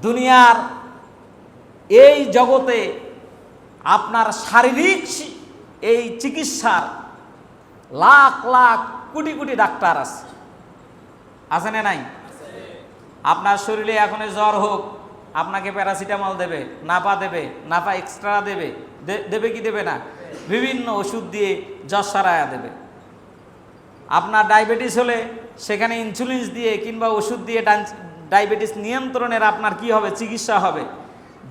দুনিয়ার এই জগতে আপনার শারীরিক এই চিকিৎসার লাখ লাখ কোটি কোটি ডাক্তার আছে না নাই? আপনার শরীরে এখন জ্বর হোক, আপনাকে প্যারাসিটামল দেবে, নাপা দেবে, নাপা এক্সট্রা দেবে, দেবে কি দেবে না? বিভিন্ন ওষুধ দিয়ে জ্বর সারায়া দেবে। আপনার ডায়াবেটিস হলে সেখানে ইনসুলিন দিয়ে কিংবা ওষুধ দিয়ে ডায়াবেটিস নিয়ন্ত্রণের আপনার কি হবে? চিকিৎসা হবে।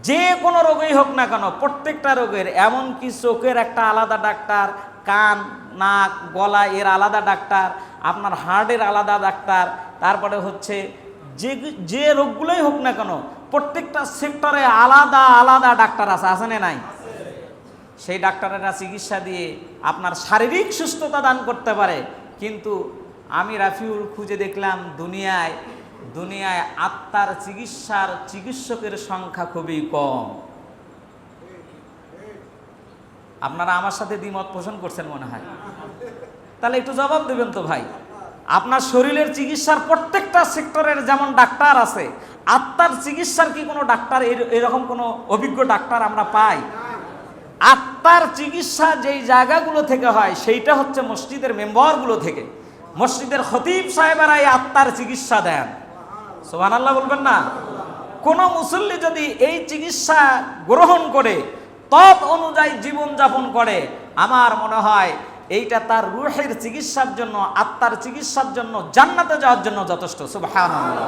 যে কোনো রোগই হোক না কেন, প্রত্যেকটা রোগের, এমনকি চোখের একটা আলাদা ডাক্তার, কান, নাক, গলা এর আলাদা ডাক্তার, আপনার হার্টের আলাদা ডাক্তার, তারপরে হচ্ছে যে রোগগুলোই হোক না কেন প্রত্যেকটা সেক্টরে আলাদা আলাদা ডাক্তার আছে না নাই? সেই ডাক্তারেরা চিকিৎসা দিয়ে আপনার শারীরিক সুস্থতা দান করতে পারে। কিন্তু আমি রাফিউল খুঁজে দেখলাম দুনিয়ায় আত্মার চিকিৎসকের সংখ্যা খুবই কম। আপনারা আমার সাথে দ্বিমত পোষণ করছেন মনে হয়। তাহলে একটু জবাব দেবেন তো ভাই। আপনার শরীরের চিকিৎসার প্রত্যেকটা সেক্টরের যেমন ডাক্তার আছে, আত্মার চিকিৎসার কি কোনো ডাক্তার এরকম কোনো অভিজ্ঞ ডাক্তার আমরা পাই? আত্মার চিকিৎসা যেই জায়গাগুলো থেকে হয় সেইটা হচ্ছে মসজিদের মেম্বারগুলো থেকে। মসজিদের খতিব সাহেবেরা এই আত্মার চিকিৎসা দেন। সুবহানাল্লাহ বলবেন না? কোনো মুসল্লি যদি এই চিকিৎসা গ্রহণ করে তত অনুযায়ী জীবনযাপন করে, আমার মনে হয় এইটা তার রূহের চিকিৎসার জন্য, আত্মার চিকিৎসার জন্য, জান্নাতে যাওয়ার জন্য যথেষ্ট। সুবহানাল্লাহ।